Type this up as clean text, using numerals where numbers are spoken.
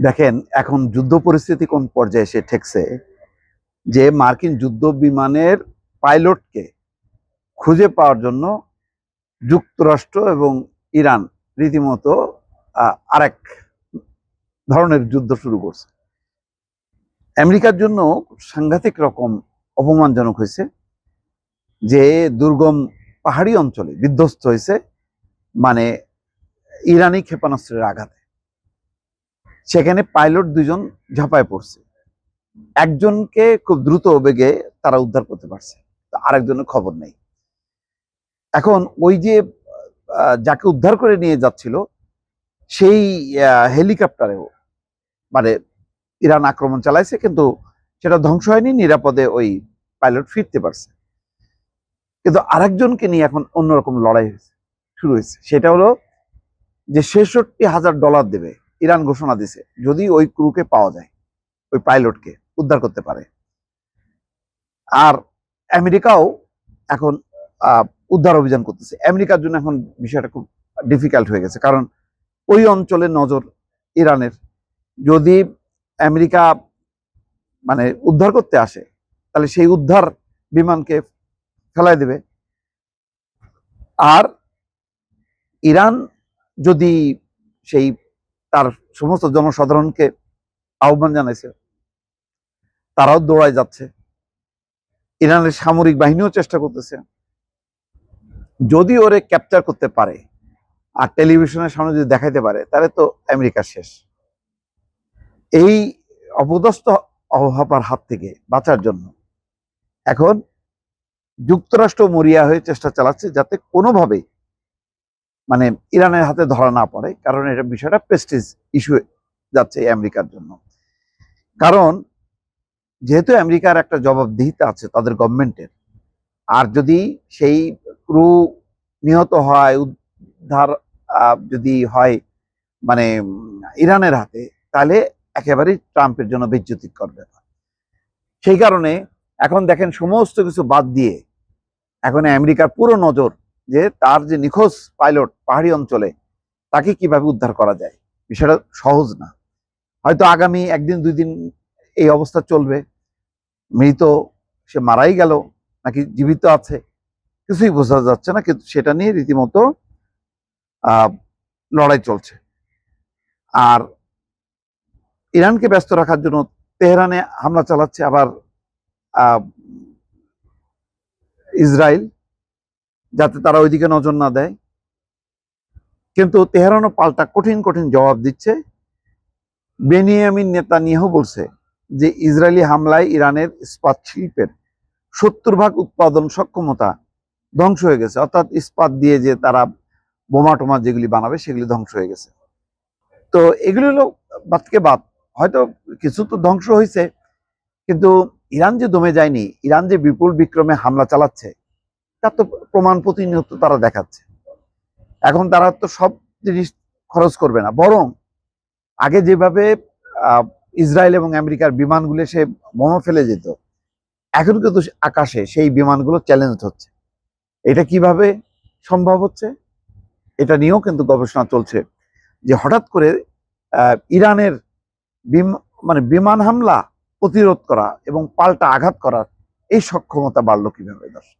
দেখেন এখন যুদ্ধ পরিস্থিতি কোন পর্যায়ে এসে ঠেকছে যে মার্কিন যুদ্ধ বিমানের পাইলটকে খুঁজে পাওয়ার জন্য যুক্তরাষ্ট্র এবং ইরান রীতিমতো আরেক ধরনের যুদ্ধ শুরু করছে। আমেরিকার জন্য সাংঘাতিক রকম অপমানজনক হয়েছে যে দুর্গম পাহাড়ি অঞ্চলে বিধ্বস্ত হয়েছে, মানে ইরানি ক্ষেপণাস্ত্রের আঘাতে। সেখানে পাইলট দুজন ঝাঁপায় পড়ছে, একজনকে খুব দ্রুত বেগে তারা উদ্ধার করতে পারছে, আরেকজনের খবর নেই। এখন ওই যে যাকে উদ্ধার করে নিয়ে যাচ্ছিল সেই হেলিকপ্টারেও মানে ইরান আক্রমণ চালাইছে, কিন্তু সেটা ধ্বংস হয়নি, নিরাপদে ওই পাইলট ফিরতে পারছে। কিন্তু আরেকজনকে নিয়ে এখন অন্যরকম লড়াই শুরু হয়েছে। সেটা হলো যে $৬৬,০০০ দেবে, ইরান ঘোষণা দিছে যদি ওই ক্রুকে পাওয়া যায়, ওই পাইলটকে উদ্ধার করতে পারে। আর আমেরিকাও এখন উদ্ধার অভিযান করতেছে। আমেরিকার জন্য এখন বিষয়টা খুব ডিফিকাল্ট হয়ে গেছে, কারণ ওই অঞ্চলের নজর ইরানের। যদি আমেরিকা মানে উদ্ধার করতে আসে তাহলে সেই উদ্ধার বিমানকে ফেলাই দেবে। আর ইরান যদি সেই তার সমস্ত জনসাধারণকে আহ্বান জানাইছে, তারাও দৌড়ায় যাচ্ছে, ইরানের সামরিক বাহিনীও চেষ্টা করতেছে। যদি ওরে ক্যাপচার করতে পারে আর টেলিভিশনের সামনে যদি দেখাইতে পারে, তাহলে তো আমেরিকা শেষ। এই অপদস্থ হবার হাত থেকে বাঁচার জন্য এখন যুক্তরাষ্ট্র মরিয়া হয়ে চেষ্টা চালাচ্ছে যাতে কোনোভাবেই মানে ইরানের হাতে ধরা না পড়ে, কারণ এটা বিষয়টা প্রেস্টিজ ইস্যু যাচ্ছে আমেরিকার জন্য। কারণ যেহেতু আমেরিকার একটা জবাবদিহিতা আছে তাদের গভর্নমেন্টের, আর যদি সেই ক্রু নিহত হয়, উদ্ধার যদি হয় মানে ইরানের হাতে, তাহলে একেবারেই ট্রাম্পের জন্য বেজ্জতিকর ব্যাপার। সেই কারণে এখন দেখেন সমস্ত কিছু বাদ দিয়ে এখন আমেরিকার পুরো নজর যে তার যে নিখোঁজ পাইলট পাহাড়ি অঞ্চলে, তাকে কিভাবে উদ্ধার করা যায়। বিষয়টা সহজ না। হয়তো আগামী একদিন দুই দিন এই অবস্থা চলবে, মৃত সে মারাই গেল নাকি জীবিত আছে কিছুই বোঝা যাচ্ছে না, কিন্তু সেটা নিয়ে রীতিমতো লড়াই চলছে। আর ইরানকে ব্যস্ত রাখার জন্য তেহরানে হামলা চালাচ্ছে আবার ইসরায়েল, যাতে তারা ওইদিকে নজর না দেয়। কিন্তু তেহরানও পাল্টা কঠিন কঠিন জবাব দিচ্ছে। বেনিয়ামিন নেতানিয়াহু বলছে যে ইসরায়েলি হামলায় ইরানের ইস্পাত শিল্পের 70% উৎপাদন সক্ষমতা ধ্বংস হয়ে গেছে, অর্থাৎ ইস্পাত দিয়ে যে তারা বোমা টোমা যেগুলি বানাবে সেগুলি ধ্বংস হয়ে গেছে। তো এগুলি হলো বাদকে বাদ, হয়তো কিছু তো ধ্বংস হয়েছে, কিন্তু ইরান যে দমে যায়নি, ইরান যে বিপুল বিক্রমে হামলা চালাচ্ছে তার তো প্রমাণ প্রতিনিয়ত তারা দেখাচ্ছে। এখন তারা তো সব জিনিস খরচ করবে না, বরং আগে যেভাবে ইসরায়েল এবং আমেরিকার বিমানগুলো সে বোমা ফেলে যেত, এখন কিন্তু আকাশে সেই বিমানগুলো চ্যালেঞ্জ হচ্ছে। এটা কিভাবে সম্ভব হচ্ছে, এটা নিয়েও কিন্তু গবেষণা চলছে যে হঠাৎ করে ইরানের মানে বিমান হামলা প্রতিরোধ করা এবং পাল্টা আঘাত করার এই সক্ষমতা বাড়লো কিভাবে। দর্শক।